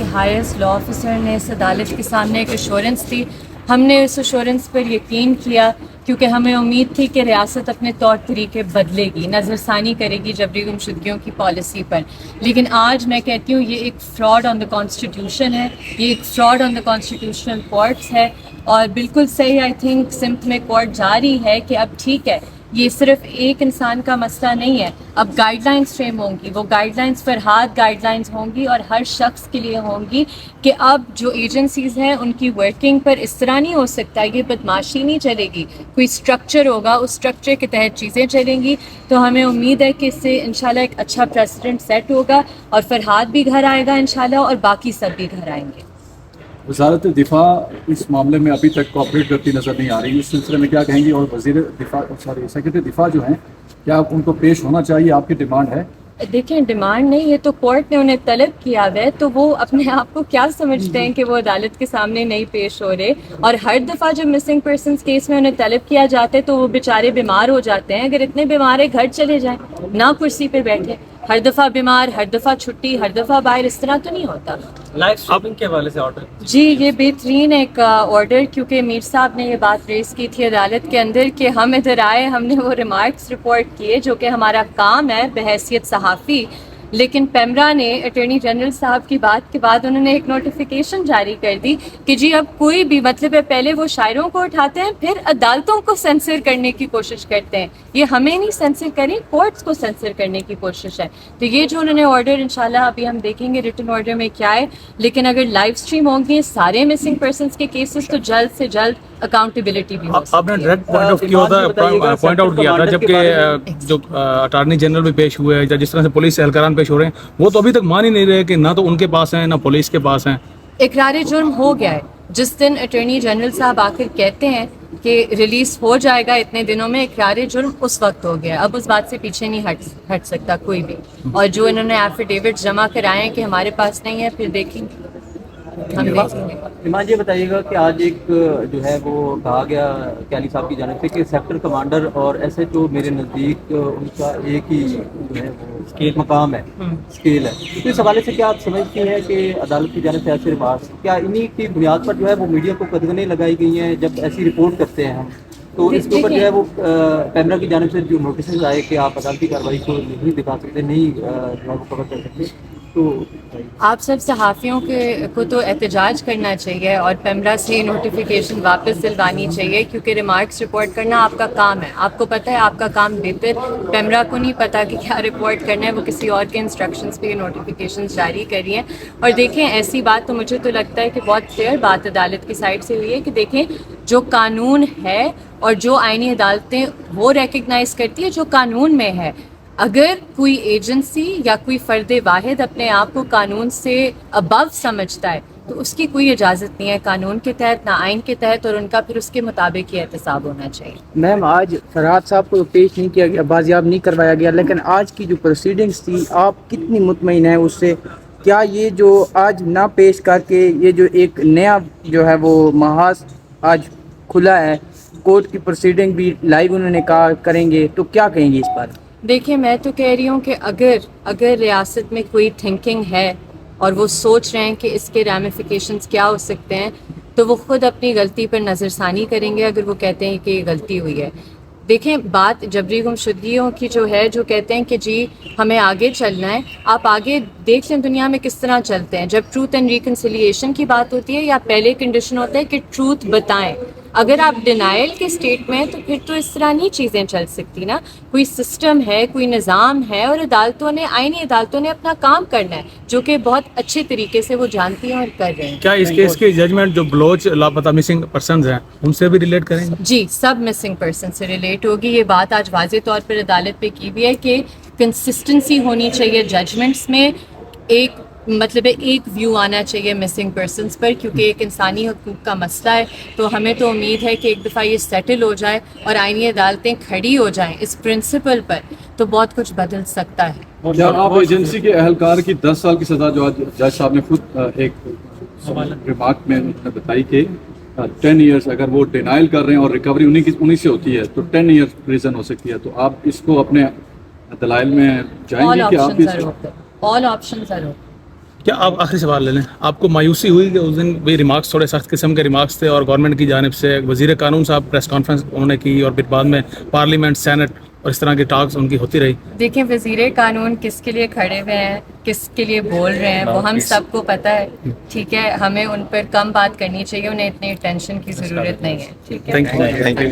کہ ہائیسٹ لا آفیسر نے اس عدالت کے سامنے ایک ایشورنس دی. ہم نے اس ایشورنس پر یقین کیا کیونکہ ہمیں امید تھی کہ ریاست اپنے طور طریقے بدلے گی, نظر ثانی کرے گی جبری گمشدگیوں کی پالیسی پر. لیکن آج میں کہتی ہوں یہ ایک فراڈ آن دا کانسٹیٹیوشن ہے, یہ ایک فراڈ آن دا کانسٹیٹیوشنل کورٹس ہے. اور بالکل صحیح آئی تھنک سمت میں کورٹ جا رہی ہے کہ اب ٹھیک ہے, یہ صرف ایک انسان کا مسئلہ نہیں ہے, اب گائیڈ لائنس فریم ہوں گی, وہ guide lines Farhad guide lines ہوں گی اور ہر شخص کے لیے ہوں گی کہ اب جو ایجنسیز ہیں ان کی ورکنگ پر اس طرح نہیں ہو سکتا, یہ بدماشی نہیں چلے گی, کوئی اسٹرکچر ہوگا, اس اسٹرکچر کے تحت چیزیں چلیں گی. تو ہمیں امید ہے کہ اس سے انشاءاللہ ایک اچھا پریسیڈنٹ سیٹ ہوگا اور فرحاد بھی گھر آئے گا انشاءاللہ, اور باقی سب بھی گھر آئیں گے. وزارت دفاع اس معاملے میں ابھی تک کوآپریٹ کرتی نظر نہیں آ رہی, اس سلسلے میں کیا کہیں گی؟ اور وزیر دفاع سیکرٹری دفاع جو ہیں, کیا ان کو پیش ہونا چاہیے, آپ کی ڈیمانڈ ہے؟ دیکھیں ڈیمانڈ نہیں, یہ تو کورٹ نے انہیں طلب کیا ہے, تو وہ اپنے آپ کو کیا سمجھتے ہیں کہ وہ عدالت کے سامنے نہیں پیش ہو رہے. اور ہر دفعہ جب مسنگ پرسنس کیس میں انہیں طلب کیا جاتا ہے تو وہ بیچارے بیمار ہو جاتے ہیں. اگر اتنے بیمار ہیں گھر چلے جائیں, نہ کرسی پہ بیٹھے, ہر دفعہ بیمار, ہر دفعہ چھٹی, ہر دفعہ باہر, اس طرح تو نہیں ہوتا. لائف اسٹریمنگ کے حوالے سے آرڈر جی یہ بہترین ایک آرڈر, کیونکہ میر صاحب نے یہ بات ریز کی تھی عدالت کے اندر کہ ہم ادھر آئے, ہم نے وہ ریمارکس رپورٹ کیے جو کہ ہمارا کام ہے بحیثیت صحافی, لیکن پیمرا نے اٹارنی جنرل صاحب کی بات کے بعد انہوں نے ایک نوٹیفیکیشن جاری کر دی کہ جی اب کوئی بھی مطلب ہے, پہلے وہ شاعروں کو اٹھاتے ہیں پھر عدالتوں کو سینسر کرنے کی کوشش کرتے ہیں, یہ ہمیں نہیں سینسر کریں, کورٹس کو سینسر کرنے کی کوشش ہے. تو یہ جو انہوں نے آرڈر انشاءاللہ ابھی ہم دیکھیں گے ریٹن آرڈر میں کیا ہے, لیکن اگر لائیو اسٹریم ہوں گے سارے مسنگ پرسنس کے کیسز تو جلد سے جلد اکاؤنٹیبلٹی بھی ہو سکتی ہے. آپ نے ڈائریکٹ پوائنٹ آؤٹ کیا تھا جبکہ جو اٹارنی جنرل بھی پیش ہوئے ہیں, جس طرح سے پولیس اہلکاران پیش ہو رہے ہیں, وہ تو ابھی تک مان ہی نہیں رہے کہ نہ تو ان کے پاس ہیں نہ پولیس کے پاس ہیں. اقرار جرم ہو گیا ہے, جس دن اٹارنی جنرل صاحب آ کر کہتے ہیں کہ ریلیز ہو جائے گا اتنے دنوں میں, اقرار جرم اس وقت ہو گیا, اب اس بات سے پیچھے نہیں ہٹ سکتا کوئی بھی. اور جو انہوں نے ایفیڈیوٹ جمع کرائے ہیں کہ ہمارے پاس نہیں ہے, پھر دیکھیں گے, ہم دیکھیں گے. ایمان یہ بتائیے گا کہ آج ایک جو ہے وہ کہا گیا کیانی صاحب کی جانب سے کہ سیکٹر کمانڈر اور ایس ایچ او میرے نزدیک ان کا ایک ہی جو ہے وہ مقام ہے, اسکیل ہے. تو اس حوالے سے کیا آپ سمجھتی ہیں کہ عدالت کی جانب سے ایسے رپورٹ کیا انہی کی بنیاد پر جو ہے وہ میڈیا کو قدغنیں لگائی گئی ہیں جب ایسی رپورٹ کرتے ہیں ہم, تو اس کے اوپر جو ہے وہ پیمرا کی جانب سے جو نوٹسز آئے کہ آپ عدالتی کارروائی کو نہیں دکھا سکتے, نہیں جو ہے وہ کور کر سکتے, تو آپ سب صحافیوں کو تو احتجاج کرنا چاہیے اور پیمرا سے نوٹیفیکیشن واپس دلوانی چاہیے, کیونکہ ریمارکس رپورٹ کرنا آپ کا کام ہے. آپ کو پتہ ہے آپ کا کام بہتر, پیمرا کو نہیں پتہ کہ کیا رپورٹ کرنا ہے, وہ کسی اور کے انسٹرکشنز پہ یہ نوٹیفیکیشنز جاری کری ہیں. اور دیکھیں ایسی بات تو مجھے تو لگتا ہے کہ بہت کلیئر بات عدالت کی سائڈ سے ہوئی ہے کہ دیکھیں جو قانون ہے اور جو آئینی عدالتیں وہ ریکگنائز کرتی ہے جو قانون میں ہے. اگر کوئی ایجنسی یا کوئی فرد واحد اپنے آپ کو قانون سے ابو سمجھتا ہے تو اس کی کوئی اجازت نہیں ہے قانون کے تحت نہ آئین کے تحت, اور ان کا پھر اس کے مطابق ہی احتساب ہونا چاہیے. میم آج فرحاد صاحب کو پیش نہیں کیا گیا, بازیاب نہیں کروایا گیا, لیکن آج کی جو پروسیڈنگز تھی آپ کتنی مطمئن ہیں اس سے؟ کیا یہ جو آج نہ پیش کر کے یہ جو ایک نیا جو ہے وہ محاذ آج کھلا ہے, کورٹ کی پروسیڈنگ بھی لائیو انہوں نے کہا کریں گے, تو کیا کہیں گے اس پر؟ دیکھیں میں تو کہہ رہی ہوں کہ اگر ریاست میں کوئی تھنکنگ ہے اور وہ سوچ رہے ہیں کہ اس کے ریمیفیکیشنز کیا ہو سکتے ہیں, تو وہ خود اپنی غلطی پر نظر ثانی کریں گے اگر وہ کہتے ہیں کہ یہ غلطی ہوئی ہے. دیکھیں بات جبری گمشدگیوں کی جو ہے, جو کہتے ہیں کہ جی ہمیں آگے چلنا ہے, آپ آگے دیکھ لیں دنیا میں کس طرح چلتے ہیں. جب ٹروتھ اینڈ ریکنسیلیشن کی بات ہوتی ہے یا پہلے کنڈیشن ہوتا ہے کہ ٹروتھ بتائیں, اگر آپ ڈینائل کے اسٹیٹ میں ہیں تو پھر تو اس طرح نہیں چیزیں چل سکتی نا. کوئی سسٹم ہے, کوئی نظام ہے, اور عدالتوں نے, آئینی عدالتوں نے اپنا کام کرنا ہے, جو کہ بہت اچھے طریقے سے وہ جانتی ہیں اور کر رہے ہیں. کیا اس کیس کی ججمنٹ جو بلوچ لاپتہ مسنگ پرسنز ہیں ان سے بھی ریلیٹ کریں گے؟ جی سب مسنگ پرسن سے ریلیٹ ہوگی. یہ بات آج واضح طور پر عدالت پہ کی بھی ہے کہ کنسسٹنسی ہونی چاہیے ججمنٹس میں, ایک مطلب ایک ویو آنا چاہیے مسنگ پرسنس پر, کیونکہ ایک انسانی حقوق کا مسئلہ ہے. تو ہمیں تو امید ہے کہ ایک دفعہ یہ سیٹل ہو جائے اور آئینی عدالتیں کھڑی ہو جائیں اس پرنسپل پر, تو بہت کچھ بدل سکتا ہے. کیا آپ ایجنسی کے اہلکار کی 10 سال کی سزا جو جج صاحب نے خود ایک ریمارک میں بتائی کہ 10 ایئرس اگر وہ ڈینائل کر رہے ہیں اور ریکوری انہیں سے ہوتی ہے تو 10 ایئرس پریزن ہو سکتی ہے, تو آپ اس کو اپنے دلائل میں جائیں گے کہ آپ آل آپشنز آر اوپن. کیا آپ آخری سوال لے لیں, آپ کو مایوسی ہوئی کہ اس دن بھی ریمارکس تھوڑے سخت قسم کے ریمارکس تھے اور گورنمنٹ کی جانب سے وزیر قانون صاحب پریس کانفرنس انہوں نے کی اور پھر بعد میں پارلیمنٹ سینٹ اور اس طرح کی ٹاکس ان کی ہوتی رہی؟ دیکھیں وزیر قانون کس کے لیے کھڑے ہوئے ہیں, کس کے لیے بول رہے ہیں, وہ ہم سب کو پتہ ہے, ٹھیک ہے. ہمیں ان پر کم بات کرنی چاہیے, انہیں اتنی ٹینشن کی ضرورت نہیں ہے, ٹھیک ہے. Thank you.